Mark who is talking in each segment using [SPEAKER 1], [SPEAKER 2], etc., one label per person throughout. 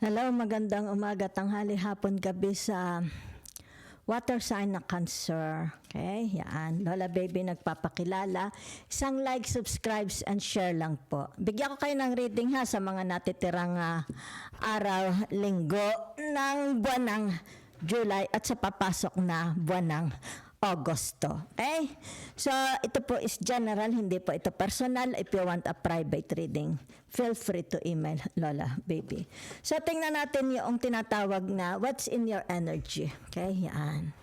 [SPEAKER 1] Hello, magandang umaga, tanghali, hapon, gabi sa water sign na Cancer. Okay, yan. Lola Baby nagpapakilala. Isang like, subscribes, and share lang po. Bigyan ko kayo ng reading ha sa mga natitirang araw, linggo ng buwan ng July at sa papasok na buwan ng Agosto. Okay? So, ito po is general, hindi po ito personal. If you want a private reading, feel free to email Lola Baby. So, tingnan natin yung tinatawag na what's in your energy. Okay? Yan.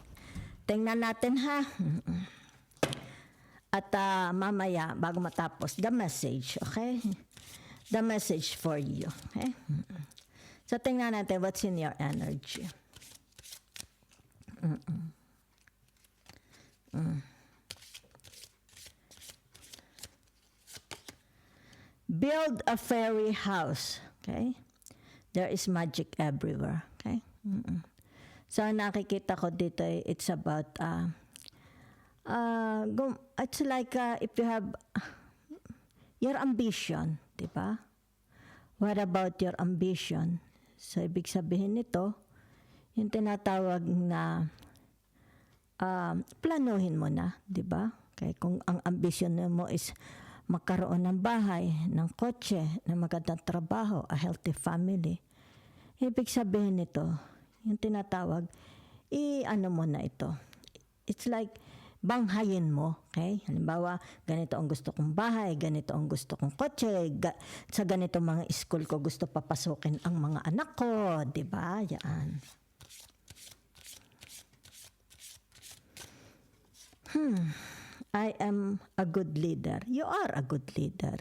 [SPEAKER 1] Tingnan natin ha. At mamaya, bago matapos, the message. Okay? The message for you. Okay? So, tingnan natin what's in your energy. Build a fairy house. Okay? There is magic everywhere. Okay? So, nakikita ko dito, it's about, it's like if you have your ambition, di ba? What about your ambition? So, ibig sabihin nito, yung tinatawag na planuhin mo na, di ba? Okay, kung ang ambisyon mo is magkaroon ng bahay, ng kotse, ng magandang trabaho, a healthy family. Ibig sabihin nito, yung tinatawag, i-ano mo na ito. It's like, banghayin mo, okay? Halimbawa, ganito ang gusto kong bahay, ganito ang gusto kong kotse, sa ganito mga school ko gusto papasukin ang mga anak ko, di ba? Yan. I am a good leader. You are a good leader.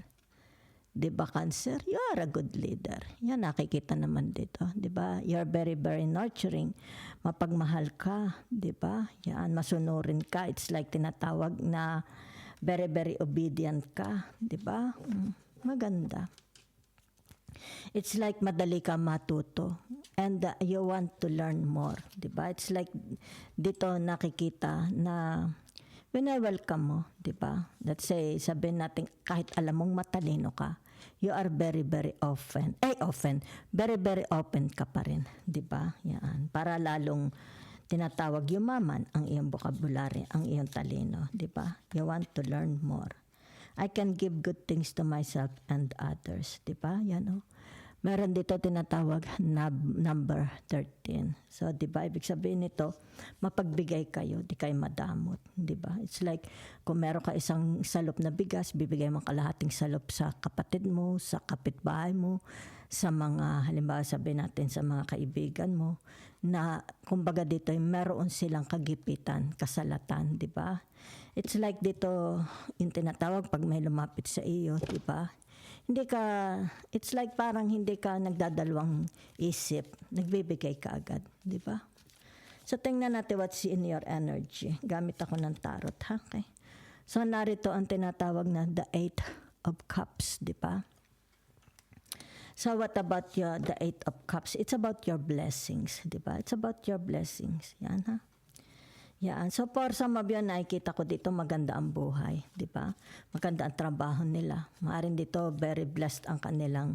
[SPEAKER 1] Diba, Cancer? You are a good leader. Yan, nakikita naman dito. Diba? You're very, very nurturing. Mapagmahal ka. Diba? Yan, masunurin ka. It's like tinatawag na very, very obedient ka. Diba? Maganda. It's like madali ka matuto. And you want to learn more. Diba? It's like dito nakikita na welcome mo, di ba? Let's say, sabihin natin, kahit alam mong matalino ka, you are very, very very, very open ka pa rin, di ba? Yan. Para lalong tinatawag yumaman ang iyong vocabulary, ang iyong talino, di ba? You want to learn more. I can give good things to myself and others, di ba? Yan o. Meron dito tinatawag number 13. So, di ba, ibig sabihin nito, mapagbigay kayo, di kayo madamot. Di ba? It's like, kung meron ka isang salop na bigas, bibigay mo kalahating salop sa kapatid mo, sa kapitbahay mo, sa mga, halimbawa sabihin natin sa mga kaibigan mo, na kumbaga dito, meron silang kagipitan, kasalatan, di ba? It's like dito, yung tinatawag pag may lumapit sa iyo, di ba? Hindi ka, it's like parang hindi ka nagdadalawang isip, nagbibigay ka agad, di ba? So, tingnan natin what's in your energy. Gamit ako ng tarot, ha? Okay. So, narito ang tinatawag na the 8 of Cups, di ba? So, what about the 8 of Cups? It's about your blessings, di ba? It's about your blessings. Yan, ha? Yan. So, for some of you, nakikita ko dito maganda ang buhay, di ba? Maganda ang trabaho nila. Maaring dito, very blessed ang kanilang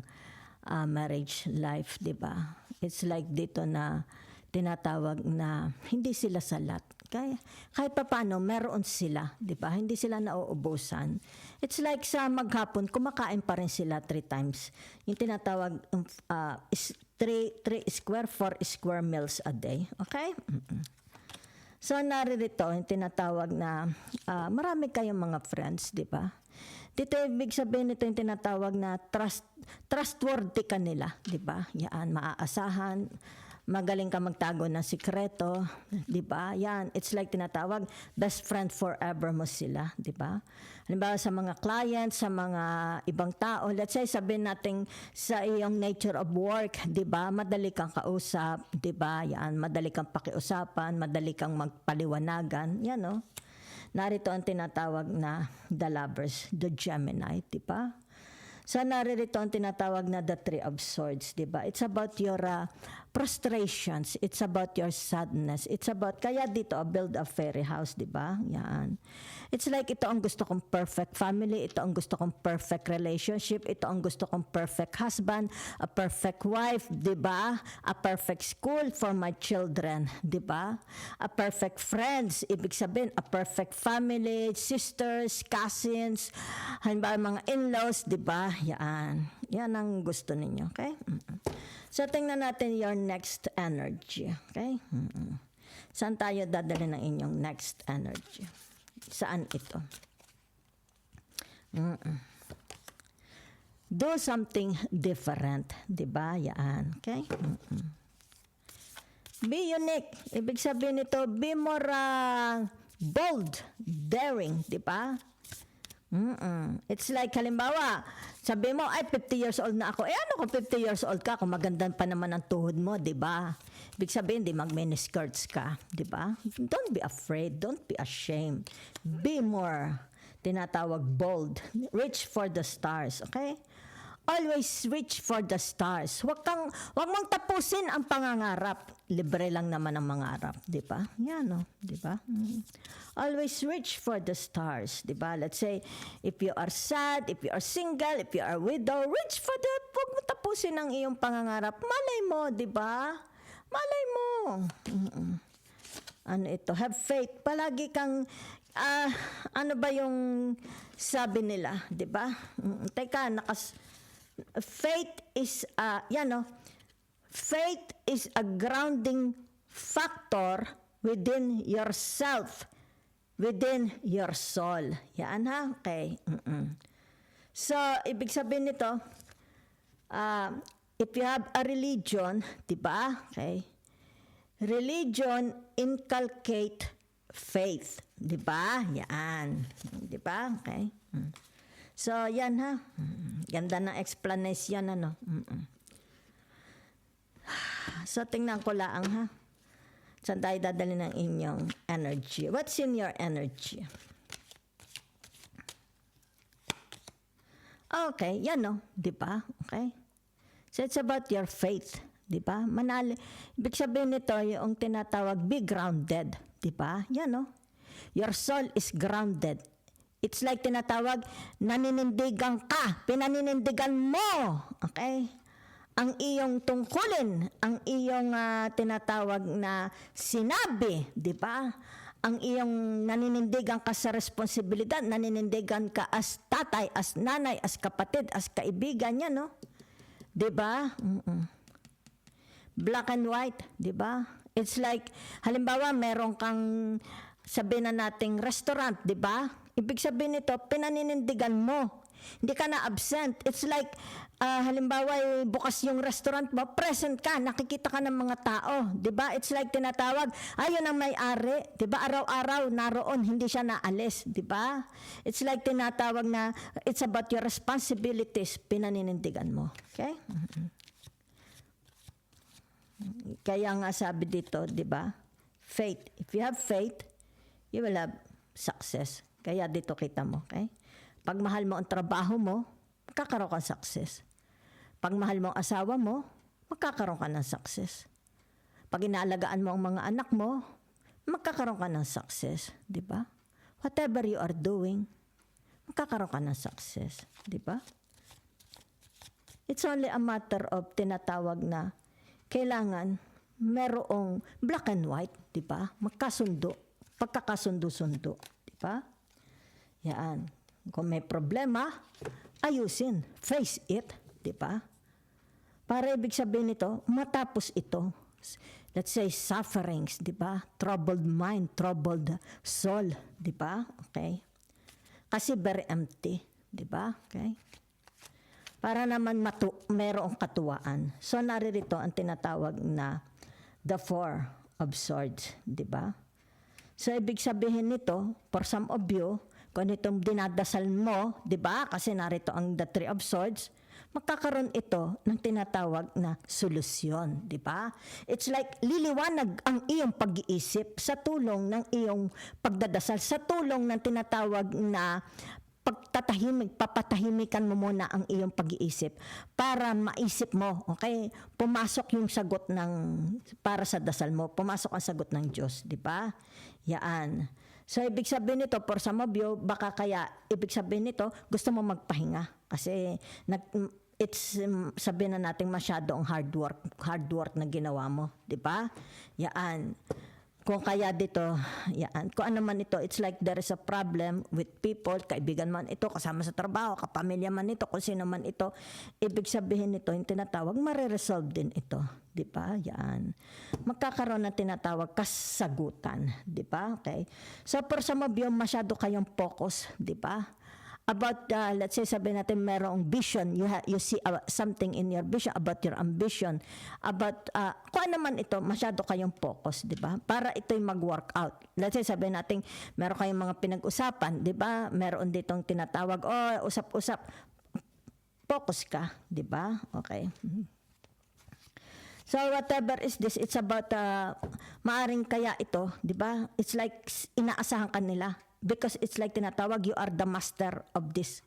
[SPEAKER 1] marriage life, di ba? It's like dito na tinatawag na hindi sila salat. Kaya, kahit pa paano, meron sila, di ba? Hindi sila nauubusan. It's like sa maghapon, kumakain pa rin sila 3 times. Yung tinatawag, 3 square, 4 square meals a day. Okay? So, naririto, yung tinatawag na marami kayong mga friends, di ba? Dito, ibig sabihin nito yung tinatawag na trustworthy ka nila, di ba? Yan, maaasahan, magaling ka magtago ng sikreto, di ba? Yan, it's like tinatawag, best friend forever mo sila, di ba? Halimbawa sa mga clients, sa mga ibang tao, let's say sabihin natin sa iyong nature of work, di ba? Madali kang kausap, di ba? Yan, madali kang pakiusapan, madali kang magpaliwanagan, yan no? Narito ang tinatawag na the lovers, the Gemini, di ba? So naririto ang tinatawag na the Three of Swords, di ba? It's about your frustrations, it's about your sadness, it's about, kaya dito, build a fairy house, di ba? Yan. It's like, ito ang gusto kong perfect family, ito ang gusto kong perfect relationship, ito ang gusto kong perfect husband, a perfect wife, di ba? A perfect school for my children, di ba? A perfect friends, ibig sabihin, a perfect family, sisters, cousins, halimbawa mga in-laws, di ba? Yan. Yan ang gusto ninyo, okay? So, tingnan natin your next energy, okay? Saan tayo dadali ng inyong next energy? Saan ito? Do something different, di ba? Yan, okay? Be unique. Ibig sabihin nito, be more bold, daring, di ba? It's like, halimbawa, sabi mo, ay, 50 years old na ako. Eh, ano kung 50 years old ka? Kung maganda pa naman ang tuhod mo, di ba? Ibig sabihin, di mag-miniskirts ka, di ba? Don't be afraid. Don't be ashamed. Be more, tinatawag bold. Reach for the stars, okay? Always reach for the stars. Wag mong tapusin ang pangangarap. Libre lang naman ang mangarap, di ba? Yan, no? Di ba? Always reach for the stars, di ba? Let's say, if you are sad, if you are single, if you are widow, reach for the, wag mo tapusin ang iyong pangangarap. Malay mo, di ba? Malay mo. Ano ito? Have faith. Palagi kang, ano ba yung sabi nila, di ba? Teka, faith is faith is a grounding factor within yourself, within your soul. Yan ha? Okay. So, ibig sabihin nito, if you have a religion, di ba? Okay. Religion inculcate faith, di ba? Yan. Di ba? Okay. So, yan ha. Ganda ng explanation, ano. So, tingnan ko lang ha. Saan tayo dadali ng inyong energy? What's in your energy? Okay, yan no. Di ba? Okay. So, it's about your faith. Di ba? Ibig sabihin nito, yung tinatawag, be grounded. Di ba? Yan no. Your soul is grounded. It's like tinatawag, naninindigan ka, pinaninindigan mo, okay? Ang iyong tungkulin, ang iyong tinatawag na sinabi, di ba? Ang iyong naninindigan ka sa responsibilidad, naninindigan ka as tatay, as nanay, as kapatid, as kaibigan niya, no? Di ba? Black and white, di ba? It's like, halimbawa, meron kang, sabihin na nating restaurant, di ba? Ibig sabihin nito, pinaninindigan mo. Hindi ka na absent. It's like, halimbawa, bukas yung restaurant mo, present ka, nakikita ka ng mga tao. Diba? It's like tinatawag, ayun ang may-ari. Diba? Araw-araw, naroon, hindi siya naalis. Diba? It's like tinatawag na, it's about your responsibilities, pinaninindigan mo. Okay? Kaya nga sabi dito, diba? Faith. If you have faith, you will have success. Kaya dito kita mo, okay? Pag mahal mo ang trabaho mo, magkakaroon ka ng success. Pag mahal mo ang asawa mo, magkakaroon ka ng success. Pag inaalagaan mo ang mga anak mo, magkakaroon ka ng success, di ba? Whatever you are doing, magkakaroon ka ng success, di ba? It's only a matter of tinatawag na kailangan merong black and white, di ba? Magkasundo, pagkakasundo-sundo, di ba? Yan. Kung may problema, ayusin. Face it. Diba? Para ibig sabihin nito, matapos ito. Let's say sufferings. Diba? Troubled mind, troubled soul. Diba? Okay. Kasi very empty. Diba? Okay. Para naman merong katuwaan. So naririto ang tinatawag na the Four of Swords. Diba? So ibig sabihin nito, for some of you, kung itong dinadasal mo, di ba? Kasi narito ang the Three of Swords, magkakaroon ito ng tinatawag na solusyon, di ba? It's like liliwanag ang iyong pag-iisip sa tulong ng iyong pagdadasal, sa tulong ng tinatawag na papatahimikan mo muna ang iyong pag-iisip para maisip mo, okay? Pumasok yung sagot para sa dasal mo, pumasok ang sagot ng Diyos, di ba? Yan. So, ibig sabihin nito, for some of you, baka kaya, ibig sabihin nito, gusto mo magpahinga. Kasi, sabihin na natin masyadong hard work na ginawa mo, di ba? Yan. Kung kaya dito, yan. Kung ano man ito, it's like there is a problem with people, kaibigan man ito, kasama sa trabaho, kapamilya man ito, kung sino man ito, ibig sabihin nito, yung tinatawag, mariresolve din ito. Di ba? Yan. Magkakaroon ng tinatawag kasagutan. Di ba? Okay. So, for some of you, masyado kayong focus. Di ba? About, let's say, sabihin natin merong vision, you see something in your vision, about your ambition, about, kung ano man ito, masyado kayong focus, di ba? Para ito'y mag-work out. Let's say, sabihin natin, meron kayong mga pinag-usapan, di ba? Meron ditong tinatawag, usap-usap, focus ka, di ba? Okay. So, whatever is this, it's about, maaring kaya ito, di ba? It's like, inaasahan ka nila. Because it's like tinatawag, you are the master of this.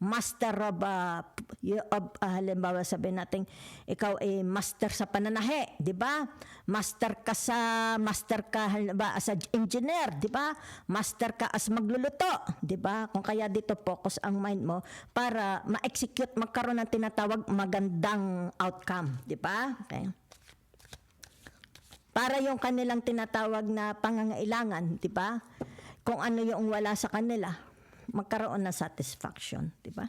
[SPEAKER 1] Master of, halimbawa sabihin natin, ikaw ay master sa pananahe, di ba? Master ka, halimbawa, as an engineer, di ba? Master ka as magluluto, di ba? Kung kaya dito focus ang mind mo para ma-execute, magkaroon ng tinatawag magandang outcome, di ba? Okay. Para yung kanilang tinatawag na pangangailangan, di ba? Kung ano yung wala sa kanila, magkaroon ng satisfaction, di ba?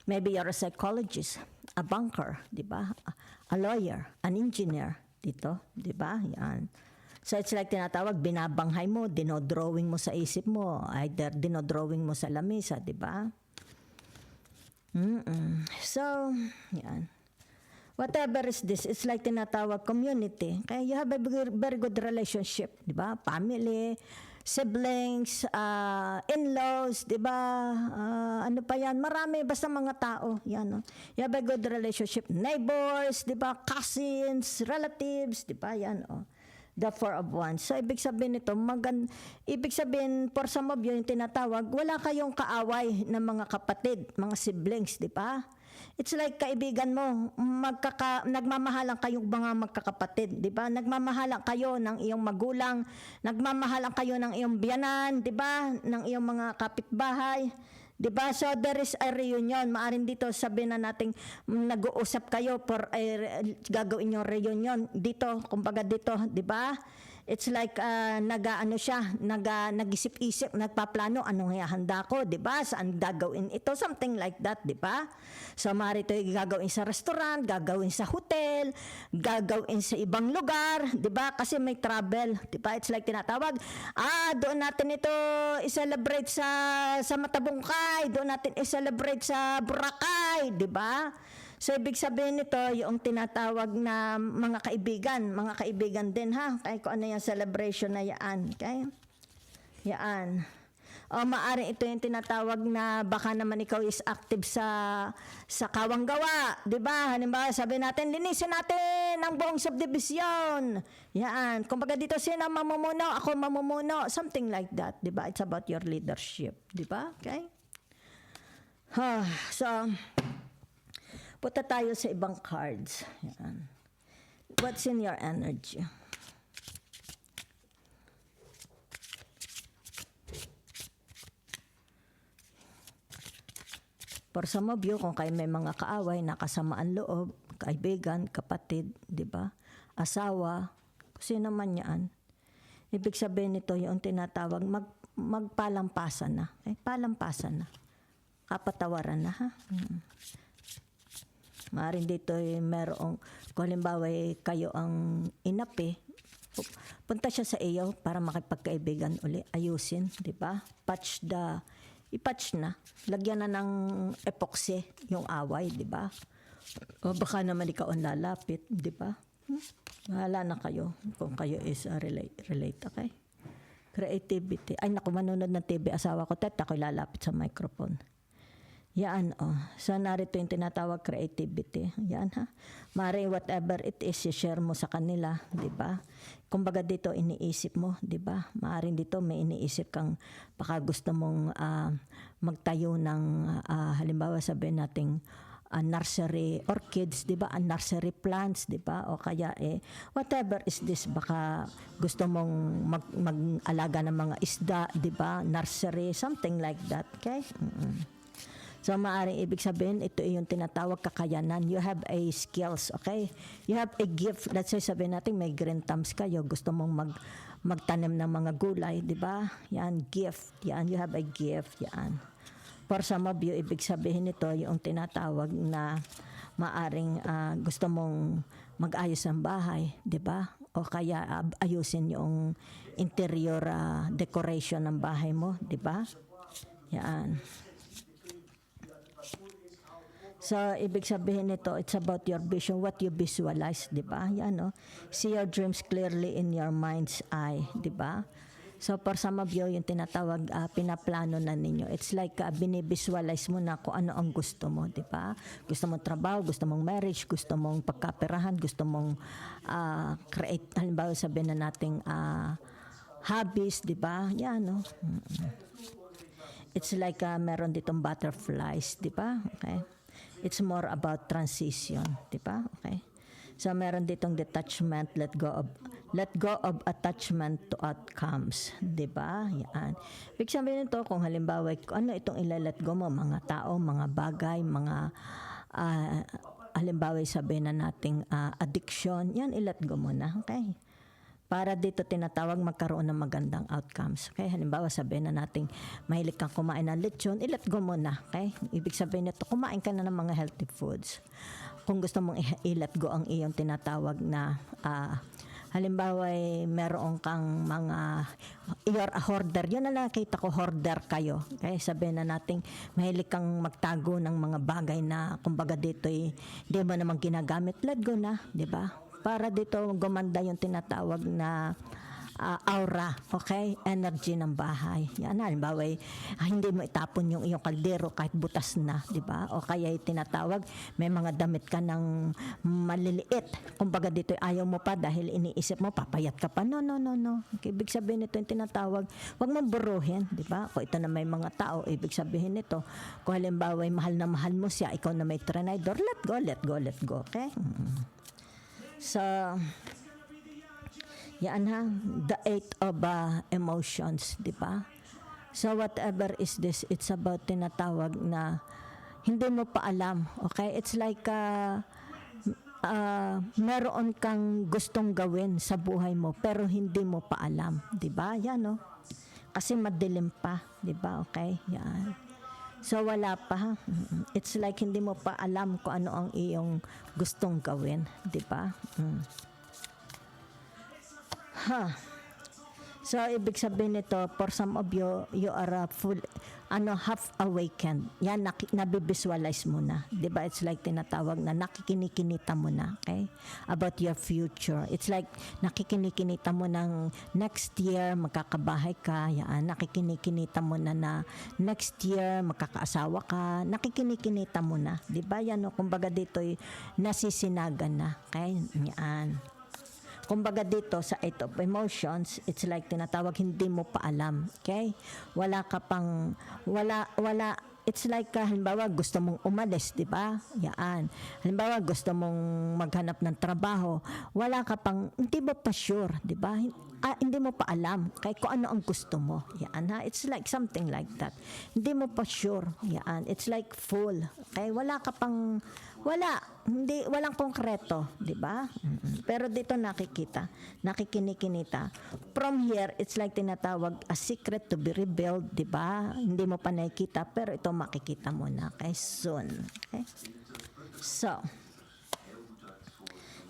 [SPEAKER 1] Maybe you're a psychologist, a banker, di ba? A lawyer, an engineer, dito, di ba? Yan. So it's like tinatawag, binabanghay mo, dinodrawing mo sa isip mo, either dinodrawing mo sa lamesa, di ba? So, yan. Whatever is this, it's like tinatawag community. Kaya you have a very good relationship, di ba? Family, siblings, in-laws, di ba? Ano pa yan? Marami, basta mga tao. Yan, no? You have a good relationship. Neighbors, di ba? Cousins, relatives, di ba? Yan, oh. The four of wands. So, ibig sabihin nito, ibig sabihin, for some of you, yung tinatawag, wala kayong kaaway ng mga kapatid, mga siblings, di ba? It's like kaibigan mo, nagmamahalan kayong mga magkakapatid, di ba? Nagmamahalan kayo ng iyong magulang, nagmamahalan kayo ng iyong biyanan, di ba? Ng iyong mga kapitbahay, di ba? So there is a reunion. Maaring dito sabihin na nating nag-uusap kayo for gagawin yung reunion dito, kumbaga dito, di ba? It's like nag-isip-isip, nagpaplano, anong ihahanda ko, di ba? Saan gagawin ito? Something like that, di ba? So, maaari ito gagawin sa restaurant, gagawin sa hotel, gagawin sa ibang lugar, di ba? Kasi may travel, di ba? It's like tinatawag, doon natin ito i-celebrate sa Matabungkay, doon natin i-celebrate sa Boracay, di ba? So, ibig sabihin nito, yung tinatawag na mga kaibigan din ha, kaya kung ano yung celebration na yan, okay? Yan. O maaari ito yung tinatawag na baka naman ikaw is active sa kawang gawa, di ba? Halimbawa, sabi natin, linisin natin ang buong subdivision. Yan. Kumbaga dito, sino mamumuno? Ako mamumuno. Something like that, di ba? It's about your leadership, di ba? Okay? So, punta tayo sa ibang cards. Yan. What's in your energy? For some of you, kung kayo may mga kaaway, nakasamaan loob, kaibigan, kapatid, di ba? Asawa, sino man yan. Ibig sabihin nito, yung tinatawag, magpalampasan na. Palampasan na. Kapatawaran na, ha? Maaring dito merong, kung halimbawa kayo ang inapi, punta siya sa iyo para makipagkaibigan uli, ayusin, di ba? I-patch na. Lagyan na ng epoxy yung away, di ba? O baka naman ikaw ang lalapit, di ba? Bahala na kayo kung kayo is relate, okay? Creativity. Ay, naku, manonood ng TV, asawa ko, ako'y lalapit sa microphone. Yan, oh. So, narito yung tinatawag creativity. Yan, ha. Mari, whatever it is, i-share mo sa kanila, di ba? Kumbaga dito, iniisip mo, di ba? Maaring dito, may iniisip kang baka gusto mong magtayo ng, halimbawa sabihin nating, nursery orchids, di ba? Nursery plants, di ba? O kaya whatever is this, baka gusto mong mag-alaga ng mga isda, di ba? Nursery, something like that, okay? So, maaaring ibig sabihin, ito yung tinatawag kakayanan. You have a skills, okay? You have a gift. Let's say, sabihin natin, may green thumbs kayo. Gusto mong magtanim ng mga gulay, di ba? Yan, gift. Yan, you have a gift. Yan. For some of you, ibig sabihin nito, yung tinatawag na maaring gusto mong mag-ayos ng bahay, di ba? O kaya ayusin yung interior decoration ng bahay mo, di ba? Yan. So, ibig sabihin nito, it's about your vision, what you visualize, di ba? Yan, no? See your dreams clearly in your mind's eye, di ba? So, for some of you, yung tinatawag, pinaplano na ninyo. It's like, binivisualize mo na kung ano ang gusto mo, di ba? Gusto mong trabaho, gusto mong marriage, gusto mong pagkaperahan, gusto mong create, halimbawa sabihin na nating hobbies, di ba? Yan, no? It's like, meron ditong butterflies, di ba? Okay. It's more about transition, di ba? Okay. So meron ditong detachment, let go of attachment to outcomes, di ba? Yan. Ibig sabihin nito, kung halimbawa, ano itong ilalet go mo, mga tao, mga bagay, mga halimbawa sabihin na nating addiction, yan ilet go mo na, okay? Para dito tinatawag magkaroon ng magandang outcomes. Okay? Halimbawa sabihin na nating mahilig kang kumain ng lechon, i-let go mo na. Okay? Ibig sabihin nito, kumain ka na ng mga healthy foods. Kung gusto mong i-let go ang iyong tinatawag na halimbawa meron kang mga you're a hoarder. Yun na nakita ko, hoarder kayo. Okay? Sabihin na nating mahilig kang magtago ng mga bagay na kumbaga dito hindi mo naman ginagamit. Let go na, di ba? Para dito gumanda yung tinatawag na aura, okay? Energy ng bahay. Yan, halimbawa, hindi mo itapon yung iyong kaldero kahit butas na, di ba? O kaya tinatawag, may mga damit ka ng maliliit. Kumbaga dito, ayaw mo pa dahil iniisip mo, papayat ka pa. No. Okay, ibig sabihin nito yung tinatawag, huwag mong buruhin, di ba? Kung ito na may mga tao, ibig sabihin nito, kung halimbawa, mahal na mahal mo siya, ikaw na may trinidor, let go, okay? So, yan ha, the eight of emotions, di ba? So, whatever is this, it's about tinatawag na hindi mo pa alam, okay? It's like, meron kang gustong gawin sa buhay mo, pero hindi mo pa alam, di ba? Yan, no? Kasi madilim pa, di ba? Okay? Yan. So, wala pa, ha? It's like hindi mo pa alam kung ano ang iyong gustong gawin, di ba? So, ibig sabihin nito, for some of you, you are half awakened. Yan, nabivisualize mo na. Diba? It's like tinatawag na nakikinikinita mo na. Okay? About your future. It's like nakikinikinita mo ng next year, magkakabahay ka. Yan, nakikinikinita mo na next year, magkakaasawa ka. Nakikinikinita mo na. Diba? Yan, no? Kumbaga dito'y nasisinagan na. Okay? Yan. Kumbaga dito sa eight of emotions, it's like tinatawag hindi mo pa alam, okay? Wala ka pang it's like halimbawa gusto mong umalis, di ba? Yan. Halimbawa gusto mong maghanap ng trabaho, wala ka pang hindi mo pa sure, di ba? Hindi mo pa alam kay kung ano ang gusto mo. Yan ha. It's like something like that. Hindi mo pa sure. Yan. It's like full. Okay? Walang konkreto, di ba? Pero dito nakikinikinita. From here, it's like tinatawag a secret to be revealed, di ba? Hindi mo pa nakikita, pero ito makikita mo na. Okay? Soon. Okay? So,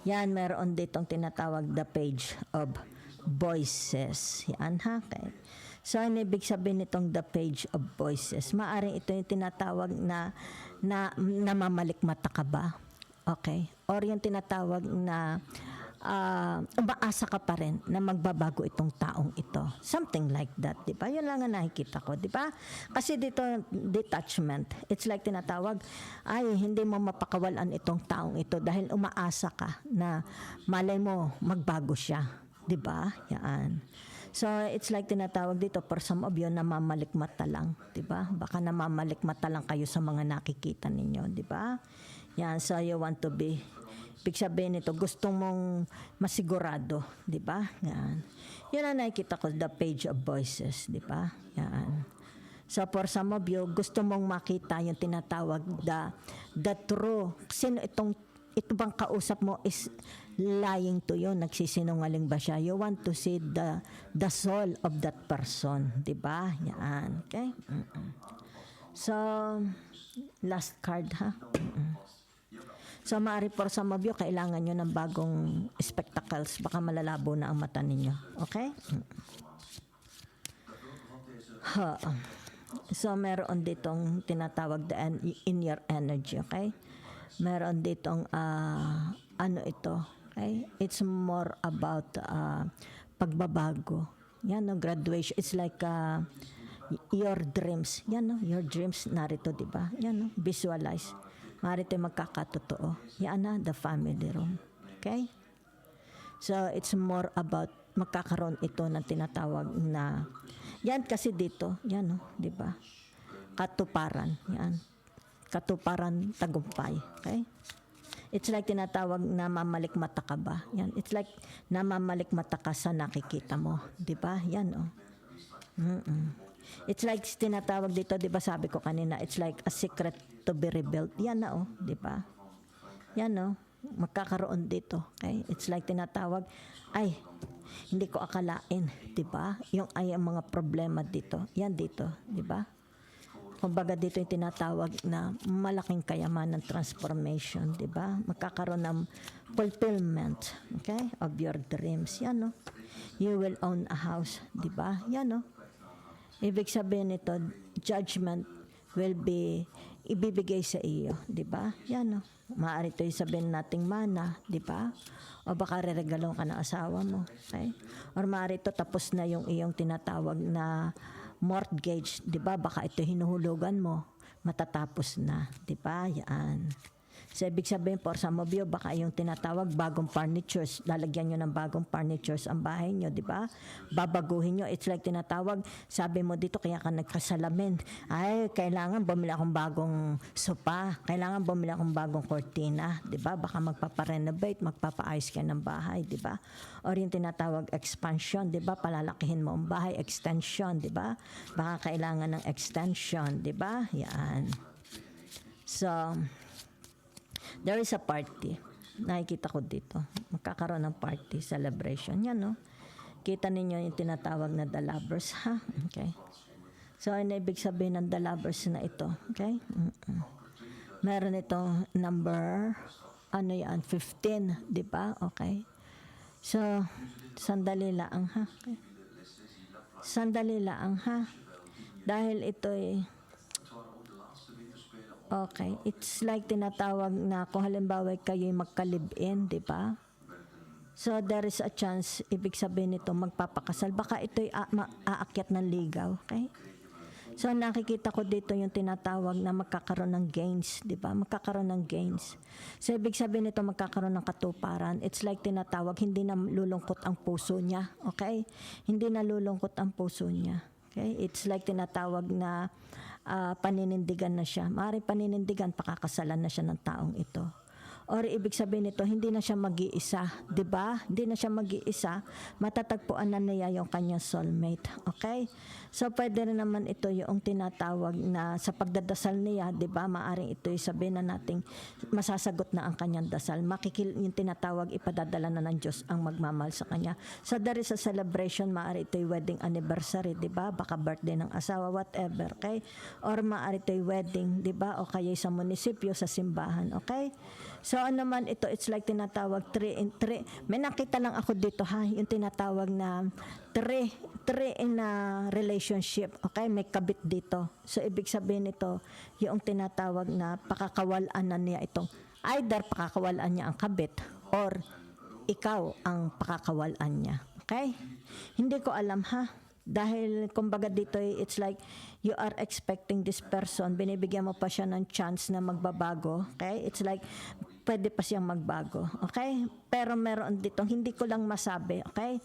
[SPEAKER 1] yan, meron ditong tinatawag the page of voices. Yan ha. Okay. So, ano ibig sabihin nitong the page of voices? Maaring ito yung tinatawag na namamalikmata ka ba? Okay. Or yung tinatawag na umaasa ka pa rin na magbabago itong taong ito. Something like that, di ba? Yun lang ang nakikita ko, di ba? Kasi dito, detachment, it's like tinatawag, ay, hindi mo mapakawalan itong taong ito dahil umaasa ka na malay mo, magbago siya. Di ba? Yan. So, it's like tinatawag dito, for some of you, namamalikmata lang. Di ba? Baka namamalikmata lang kayo sa mga nakikita ninyo. Di ba? Yan. So, you want to be, ibig sabihin nito, gusto mong masigurado. Di ba? Yan. Yun ang nakikita ko, the page of voices. Di ba? Yan. So, for some of you, gusto mong makita yung tinatawag, the true. Sino ito bang kausap mo is lying to you, nagsisinungaling ba siya? You want to see the soul of that person, di ba? Yan, okay? So, last card, ha? So, maaari for some of you, kailangan nyo ng bagong spectacles, baka malalabo na ang mata ninyo, okay? So, meron ditong tinatawag in your energy, okay? Meron ditong ano ito, okay? It's more about pagbabago. Yan, no, graduation. It's like your dreams. Yan, no, your dreams narito, di ba? Yan, no, visualize. Marito magkakatotoo. Yan na, the family room. Okay? So, it's more about magkakaroon ito ng tinatawag na, yan kasi dito, yan, no, di ba? Katuparan, yan. Katuparan tagumpay. Okay? It's like tinatawag na mamalikmata ka ba? Yan. It's like namamalikmata ka sa nakikita mo. Di ba? Yan, oh. It's like tinatawag dito, di ba sabi ko kanina, it's like a secret to be revealed. Yan na, oh. Di ba? Yan, oh. Magkakaroon dito. Okay? It's like tinatawag, ay, hindi ko akalain. Di ba? Yung mga problema dito. Yan dito. Di ba? Kumbaga dito yung tinatawag na malaking kayamanan transformation, di ba? Magkakaroon ng fulfillment, okay, of your dreams. Yan, no? You will own a house, di ba? Yan, no? Ibig sabihin nito, judgment will be ibibigay sa iyo, di ba? Yan, no? Maaari ito sabihin nating mana, di ba? O baka reregalong ka ng asawa mo, okay? Or maaari ito tapos na yung iyong tinatawag na mortgage, 'di ba? Baka ito hinuhulugan mo, matatapos na, 'di ba? Yan. So, ibig sabihin for some of you, baka yung tinatawag bagong furnitures, lalagyan nyo ng bagong furnitures ang bahay nyo, di ba? Babaguhin nyo. It's like tinatawag, sabi mo dito, kaya ka nagkasalamin. Ay, kailangan bumili akong bagong sopa. Kailangan bumili akong bagong cortina, di ba? Baka magpaparenovate, magpapaayos ka ng bahay, di ba? Or yung tinatawag expansion, di ba? Palalakihin mo ang bahay, extension, di ba? Baka kailangan ng extension, di ba? Yan. So, there is a party. Nakikita ko dito. Magkakaroon ng party, celebration. Yan, no? Kita ninyo yung tinatawag na the lovers, ha? Okay. So, ano ibig sabihin ng the lovers na ito? Okay? Meron itong number, ano yan, 15, di ba? Okay. So, sandali lang, ha? Okay. Sandali lang, ha? Dahil ito'y okay, it's like tinatawag na kung halimbawa kayo'y magka-live-in, di ba? So there is a chance, ibig sabihin nito magpapakasal. Baka ito'y aakyat ng ligaw, okay? So nakikita ko dito yung tinatawag na magkakaroon ng gains, di ba? Magkakaroon ng gains. So ibig sabihin nito magkakaroon ng katuparan. It's like tinatawag, hindi na lulungkot ang puso niya, okay? Hindi na lulungkot ang puso niya, okay? It's like tinatawag na paninindigan na siya. Maaaring paninindigan, pakakasalan na siya ng taong ito. Or ibig sabihin nito, hindi na siya mag-iisa. Diba? Hindi na siya mag-iisa. Matatagpuan na niya yung kanyang soulmate. Okay? So, pwede rin naman ito yung tinatawag na sa pagdadasal niya, diba? Maaaring ito yung sabihin na nating masasagot na ang kanyang dasal. Yung tinatawag, ipadadala na ng Diyos ang magmamahal sa kanya. So, there is a celebration. Maaari ito yung wedding anniversary, diba? Baka birthday ng asawa, whatever. Okay? Or maaari ito yung wedding, diba? O kaya sa munisipyo, sa simbahan. Okay? So, ano man ito, it's like tinatawag 3 in 3. May nakita lang ako dito, ha? Yung tinatawag na 3 in a relationship. Okay? May kabit dito. So, ibig sabihin ito, yung tinatawag na pakakawalaan na niya itong, either pakakawalaan niya ang kabit or ikaw ang pakakawalan niya. Okay? Hindi ko alam ha. Dahil kumbaga dito it's like you are expecting this person, binibigyan mo pa siya ng chance na magbabago. Okay? It's like pwede pa siyang magbago. Okay? Pero meron dito, hindi ko lang masabi. Okay?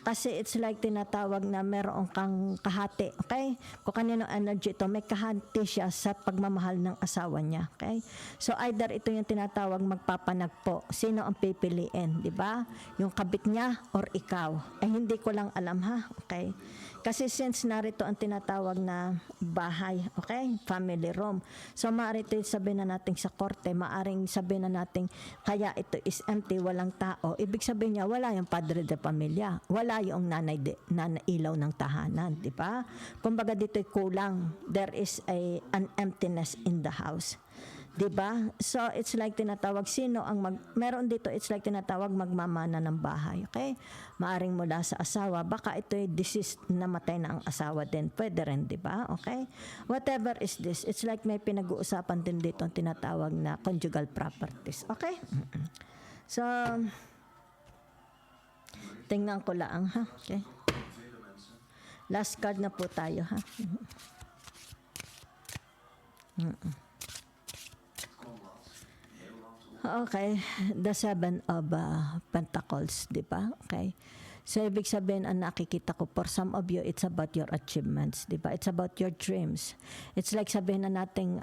[SPEAKER 1] Kasi it's like tinatawag na meron kang kahati. Okay? Kung kaninong energy ito, may kahati siya sa pagmamahal ng asawa niya. Okay? So either ito yung tinatawag magpapanagpo. Sino ang pipiliin? Di ba? Yung kabit niya or ikaw? Ay hindi ko lang alam ha. Okay? Kasi since narito ang tinatawag na bahay, okay? Family room. So maaari ito sabihin na natin sa korte, maaring sabihin na natin kaya ito is empty, walang tao. Ibig sabihin niya, wala yung padre de pamilya. Wala yung nanay ilaw ng tahanan, di ba? Kumbaga dito'y kulang. There is an emptiness in the house. Diba? So, it's like tinatawag meron dito, it's like tinatawag magmamana ng bahay. Okay? Maaring mula sa asawa, baka ito'y deceased, namatay na ang asawa din. Pwede rin, diba? Okay? Whatever is this, it's like may pinag-uusapan din dito ang tinatawag na conjugal properties. Okay? So, tingnan ko lang, ha? Okay? Last card na po tayo, ha? Okay, the Seven of Pentacles, di ba? Okay. So, ibig sabihin, ang nakikita ko, for some of you, it's about your achievements, di ba? It's about your dreams. It's like sabihin na nating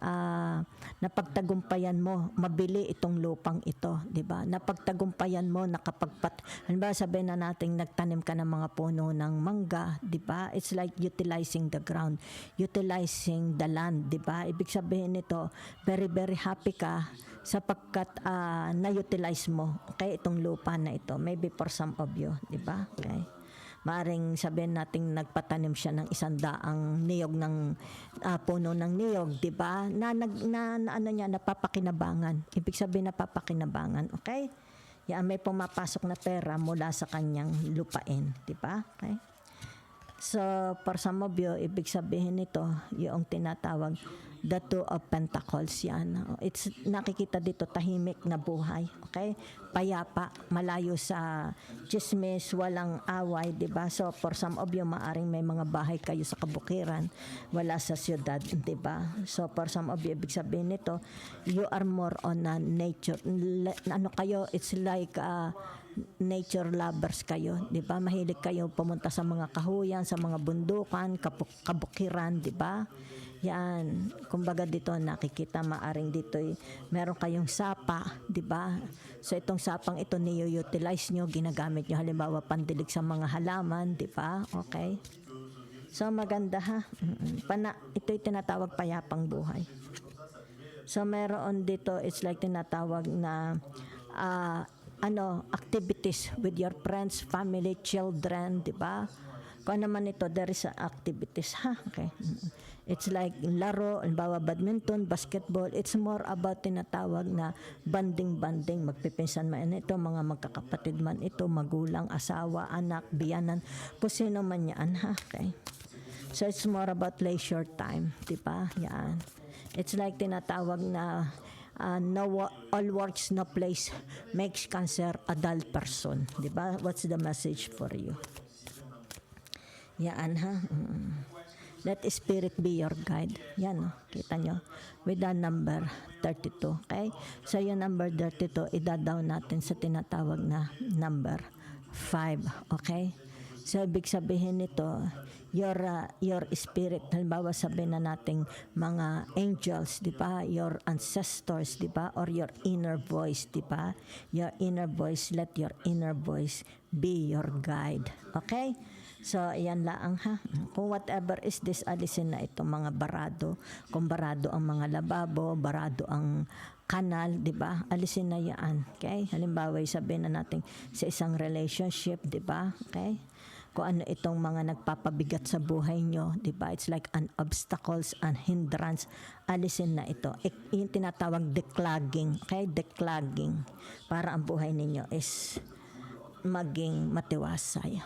[SPEAKER 1] napagtagumpayan mo, mabili itong lupang ito, di ba? Napagtagumpayan mo, halimbawa sabihin na nating nagtanim ka ng mga puno ng mangga, di ba? It's like utilizing the ground, utilizing the land, di ba? Ibig sabihin nito, very, very happy ka sapagkat na-utilize mo, okay, itong lupa na ito. Maybe for some of you, di ba? Okay. Maaring sabihin natin nagpatanim siya ng 100 niyog ng puno ng niyog, di ba? Napapakinabangan. Ibig sabihin napapakinabangan, okay? Yan, may pumapasok na pera mula sa kanyang lupain, di ba? Okay? So, for some of you, ibig sabihin nito, yung tinatawag the Two of Pentacles yan. It's nakikita dito tahimik na buhay, okay? Payapa, malayo sa chismis, walang away, 'di ba? So for some of you maaring may mga bahay kayo sa kabukiran, wala sa siyudad, 'di ba? So for some of you ibig sabihin nito, you are more on a nature. Ano kayo? It's like nature lovers kayo, 'di ba? Mahilig kayo pumunta sa mga kahuyan, sa mga bundukan, kabukiran, 'di ba? Yan, kumbaga dito nakikita maaring dito meron kayong sapa, 'di ba? So itong sapang ito niyo-utilize nyo, ginagamit nyo halimbawa pandilig sa mga halaman, 'di ba? Okay? So maganda ha. Ito'y tinatawag payapang buhay. So meron dito it's like tinatawag na activities with your friends, family, children, 'di ba? Kung naman ito, there is activities, ha? Okay. It's like laro, halimbawa badminton, basketball. It's more about tinatawag na banding-banding. Magpipinsan man ito, mga magkakapatid man ito, magulang, asawa, anak, biyanan, kung sino man yan, ha? Okay. So it's more about leisure time, di ba? Yan. It's like tinatawag na all works, no place makes cancer a dull person, di ba? What's the message for you? Yan, ha? Let spirit be your guide. Yan, kita nyo. With the number 32. Okay? So, yung number 32, idadaw natin sa tinatawag na number 5. Okay? So, ibig sabihin nito, your spirit, halimbawa sabihin na nating mga angels, di ba? Your ancestors, di ba? Or your inner voice, di ba? Your inner voice, let your inner voice be your guide. Okay? So, ayan lang ha. Kung whatever is this, alisin na ito mga barado. Kung barado ang mga lababo, barado ang kanal, di ba? Alisin na yan. Okay? Halimbawa, sabihin na natin sa isang relationship, di ba? Okay? Kung ano itong mga nagpapabigat sa buhay nyo, di ba? It's like an obstacles and hindrance. Alisin na ito. Yung tinatawag declogging. Okay? Declogging. Para ang buhay ninyo is maging matiwasay.